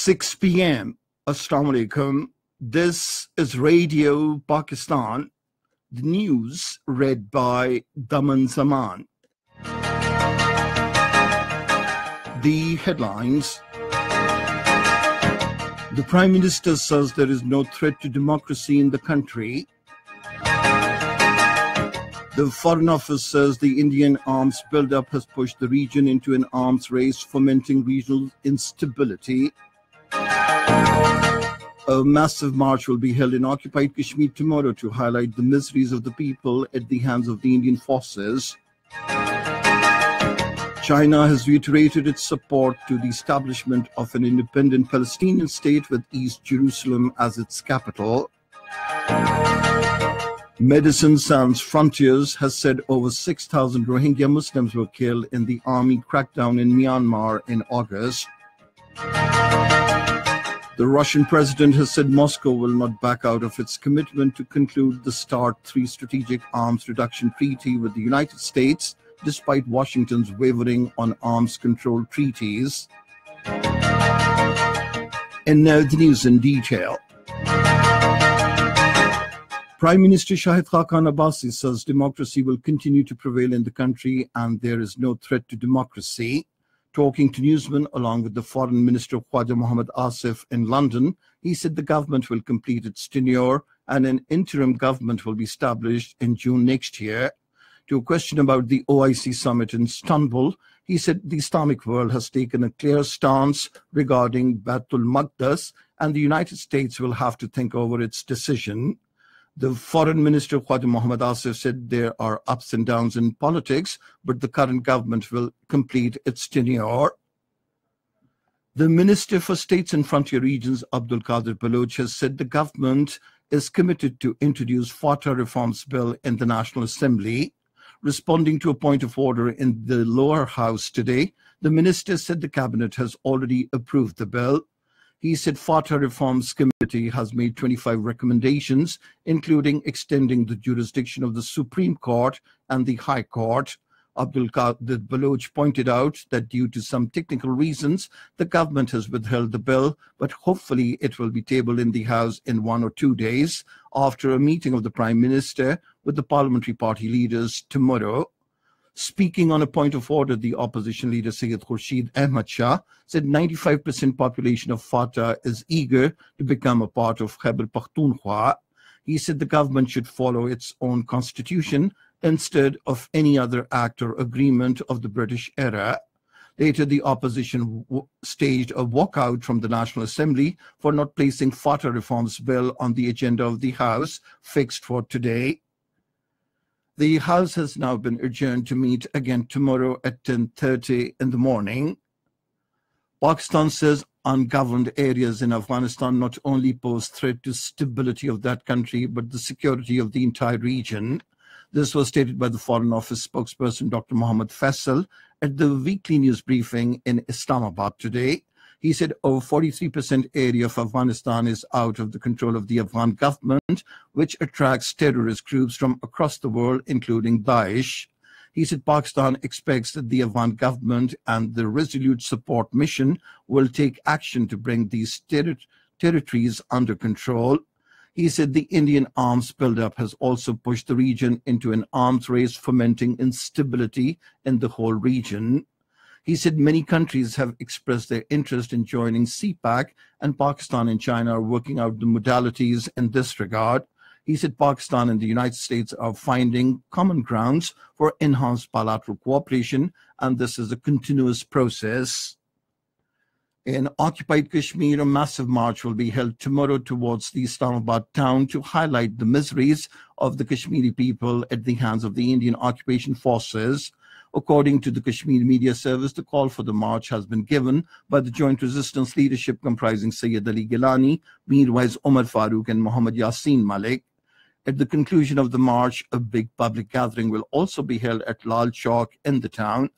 6 p.m. Assalamu alaikum. This is Radio Pakistan. The news read by Daman Zaman. The headlines. The Prime Minister says there is no threat to democracy in the country. The Foreign Office says the Indian arms buildup has pushed the region into an arms race, fomenting regional instability. A massive march will be held in occupied Kashmir tomorrow to highlight the miseries of the people at the hands of the Indian forces. China has reiterated its support to the establishment of an independent Palestinian state with East Jerusalem as its capital. Medicine Sans Frontiers has said over 6,000 Rohingya Muslims were killed in the army crackdown in Myanmar in August. The Russian president has said Moscow will not back out of its commitment to conclude the START 3 strategic arms reduction treaty with the United States, despite Washington's wavering on arms control treaties. And now the news in detail. Prime Minister Shahid Khaqan Abbasi says democracy will continue to prevail in the country and there is no threat to democracy. Talking to newsmen along with the Foreign Minister Khwaja Mohammad Asif in London, he said the government will complete its tenure and an interim government will be established in June next year. To a question about the OIC summit in Istanbul, he said the Islamic world has taken a clear stance regarding Baitul Maqdis and the United States will have to think over its decision. The Foreign Minister Khwaja Mohammad Asif said there are ups and downs in politics, but the current government will complete its tenure. The Minister for States and Frontier Regions, Abdul Qadir Baloch, has said the government is committed to introduce FATA reforms bill in the National Assembly. Responding to a point of order in the lower house today, the minister said the cabinet has already approved the bill. He said FATA Reforms Committee has made 25 recommendations, including extending the jurisdiction of the Supreme Court and the High Court. Abdul Qadir Baloch pointed out that due to some technical reasons, the government has withheld the bill, but hopefully it will be tabled in the House in 1 or 2 days after a meeting of the Prime Minister with the parliamentary party leaders tomorrow. Speaking on a point of order, the opposition leader Syed Khurshid Ahmad Shah said 95% population of FATA is eager to become a part of Khyber Pakhtunkhwa. He said the government should follow its own constitution instead of any other act or agreement of the British era. Later, the opposition staged a walkout from the National Assembly for not placing FATA reforms bill on the agenda of the House, fixed for today. The House has now been adjourned to meet again tomorrow at 10:30 in the morning. Pakistan says ungoverned areas in Afghanistan not only pose threat to stability of that country, but the security of the entire region. This was stated by the Foreign Office spokesperson Dr. Mohammad Faisal at the weekly news briefing in Islamabad today. He said over 43% area of Afghanistan is out of the control of the Afghan government, which attracts terrorist groups from across the world, including Daesh. He said Pakistan expects that the Afghan government and the Resolute Support Mission will take action to bring these territories under control. He said the Indian arms buildup has also pushed the region into an arms race, fomenting instability in the whole region. He said many countries have expressed their interest in joining CPAC, and Pakistan and China are working out the modalities in this regard. He said Pakistan and the United States are finding common grounds for enhanced bilateral cooperation, and this is a continuous process. In occupied Kashmir, a massive march will be held tomorrow towards the Islamabad town to highlight the miseries of the Kashmiri people at the hands of the Indian occupation forces. According to the Kashmir Media Service, the call for the march has been given by the joint resistance leadership comprising Sayyid Ali Gilani, Mirwais Umar Farooq and Muhammad Yasin Malik. At the conclusion of the march, a big public gathering will also be held at Lal Chowk in the town.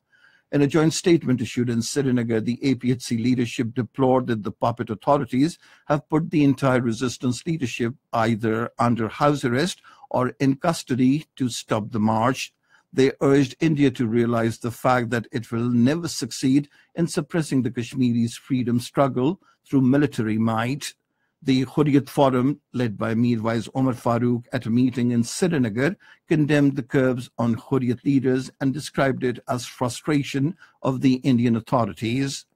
In a joint statement issued in Srinagar, the APHC leadership deplored that the puppet authorities have put the entire resistance leadership either under house arrest or in custody to stop the march. They urged India to realize the fact that it will never succeed in suppressing the Kashmiris' freedom struggle through military might. The Hurriyat Forum, led by Mirwais Omar Farooq at a meeting in Srinagar, condemned the curbs on Hurriyat leaders and described it as frustration of the Indian authorities.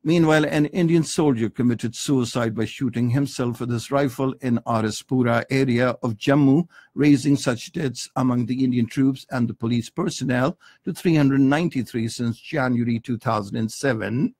Meanwhile, an Indian soldier committed suicide by shooting himself with his rifle in Arispura area of Jammu, raising such deaths among the Indian troops and the police personnel to 393 since January 2007.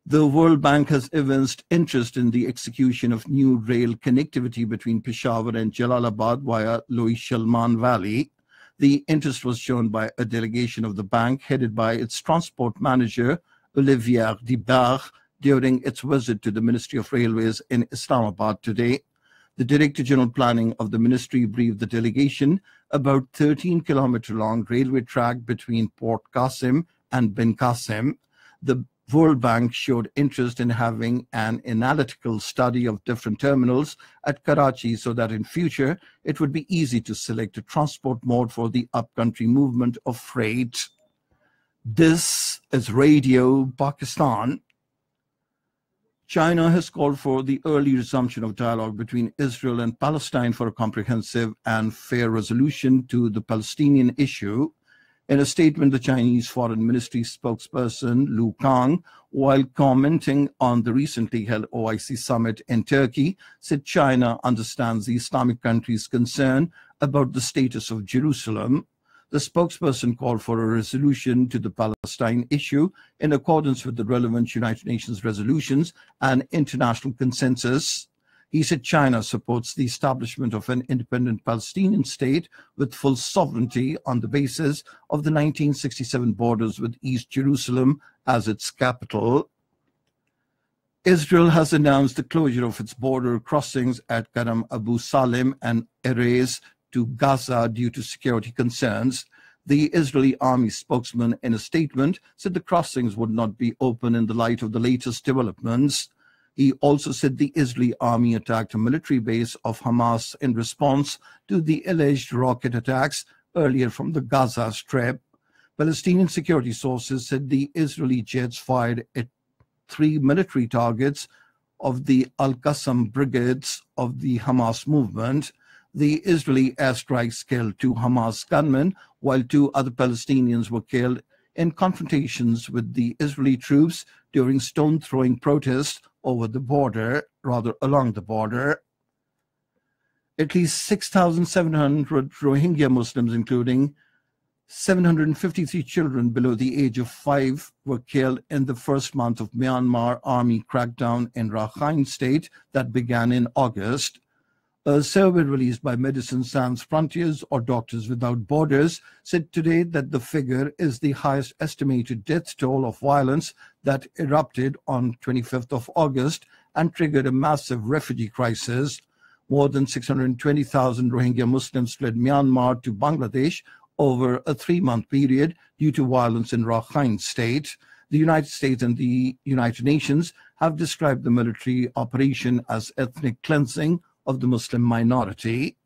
The World Bank has evinced interest in the execution of new rail connectivity between Peshawar and Jalalabad via Loy-Shalman Valley. The interest was shown by a delegation of the bank headed by its transport manager, Olivier Dibach, during its visit to the Ministry of Railways in Islamabad today. The Director General Planning of the Ministry briefed the delegation about 13-kilometer-long railway track between Port Qasim and Ben Qasim. The World Bank showed interest in having an analytical study of different terminals at Karachi so that in future it would be easy to select a transport mode for the upcountry movement of freight. This is Radio Pakistan. China has called for the early resumption of dialogue between Israel and Palestine for a comprehensive and fair resolution to the Palestinian issue. In a statement, the Chinese Foreign Ministry spokesperson Lu Kang, while commenting on the recently held OIC summit in Turkey, said China understands the Islamic country's concern about the status of Jerusalem. The spokesperson called for a resolution to the Palestine issue in accordance with the relevant United Nations resolutions and international consensus. He said China supports the establishment of an independent Palestinian state with full sovereignty on the basis of the 1967 borders with East Jerusalem as its capital. Israel has announced the closure of its border crossings at Karam Abu Salim and Erez to Gaza due to security concerns. The Israeli army spokesman in a statement said the crossings would not be open in the light of the latest developments. He also said the Israeli army attacked a military base of Hamas in response to the alleged rocket attacks earlier from the Gaza Strip. Palestinian security sources said the Israeli jets fired at 3 military targets of the Al-Qassam brigades of the Hamas movement. The Israeli airstrikes killed 2 Hamas gunmen, while 2 other Palestinians were killed in confrontations with the Israeli troops during stone-throwing protests along the border. At least 6,700 Rohingya Muslims, including 753 children below the age of 5, were killed in the first month of Myanmar army crackdown in Rakhine State that began in August. A survey released by Medicine Sans Frontiers or Doctors Without Borders said today that the figure is the highest estimated death toll of violence that erupted on 25th of August and triggered a massive refugee crisis. More than 620,000 Rohingya Muslims fled Myanmar to Bangladesh over a 3-month period due to violence in Rakhine State. The United States and the United Nations have described the military operation as ethnic cleansing of the Muslim minority.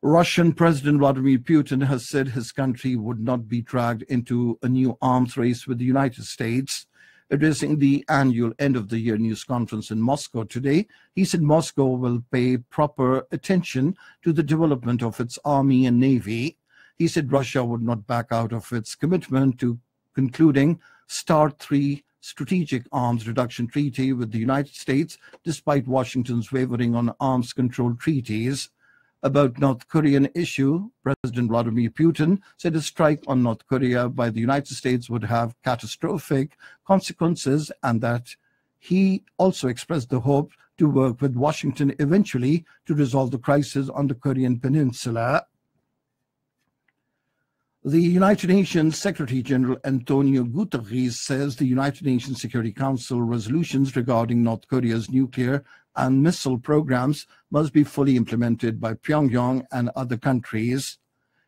Russian President Vladimir Putin has said his country would not be dragged into a new arms race with the United States. Addressing the annual end-of-the-year news conference in Moscow today, he said Moscow will pay proper attention to the development of its army and navy. He said Russia would not back out of its commitment to concluding START 3 strategic arms reduction treaty with the United States, despite Washington's wavering on arms control treaties. About North Korean issue, President Vladimir Putin said a strike on North Korea by the United States would have catastrophic consequences, and that he also expressed the hope to work with Washington eventually to resolve the crisis on the Korean Peninsula. The United Nations Secretary General Antonio Guterres says the United Nations Security Council resolutions regarding North Korea's nuclear and missile programs must be fully implemented by Pyongyang and other countries.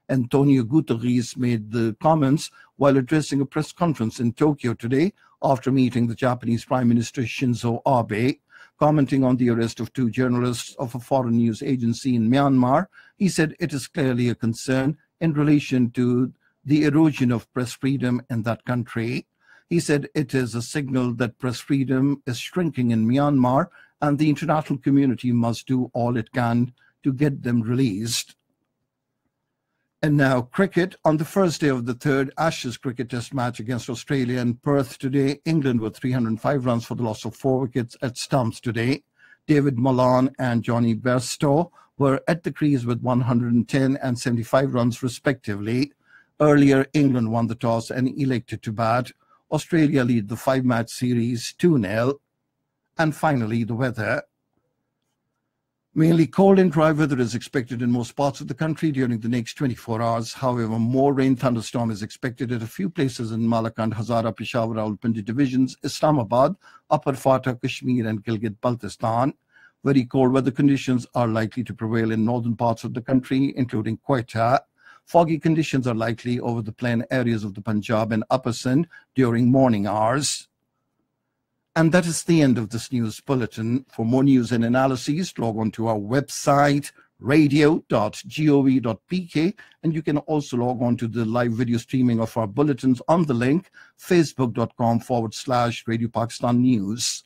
Antonio Guterres made the comments while addressing a press conference in Tokyo today after meeting the Japanese Prime Minister Shinzo Abe. Commenting on the arrest of 2 journalists of a foreign news agency in Myanmar, he said it is clearly a concern in relation to the erosion of press freedom in that country. He said it is a signal that press freedom is shrinking in Myanmar and the international community must do all it can to get them released. And now cricket. On the first day of the third Ashes cricket test match against Australia in Perth today, England were 305 runs for the loss of 4 wickets at stumps today. David Malan and Johnny Bairstow were at the crease with 110 and 75 runs respectively. Earlier, England won the toss and elected to bat. Australia lead the 5-match series 2-0. And finally, the weather. Mainly cold and dry weather is expected in most parts of the country during the next 24 hours. However, more rain thunderstorm is expected at a few places in Malakand, Hazara, Peshawar, Rawalpindi divisions, Islamabad, Upper Fata, Kashmir and Gilgit-Baltistan. Very cold weather conditions are likely to prevail in northern parts of the country, including Quetta. Foggy conditions are likely over the plain areas of the Punjab and Upper Sindh during morning hours. And that is the end of this news bulletin. For more news and analyses, log on to our website, radio.gov.pk, and you can also log on to the live video streaming of our bulletins on the link, facebook.com/Radio Pakistan News.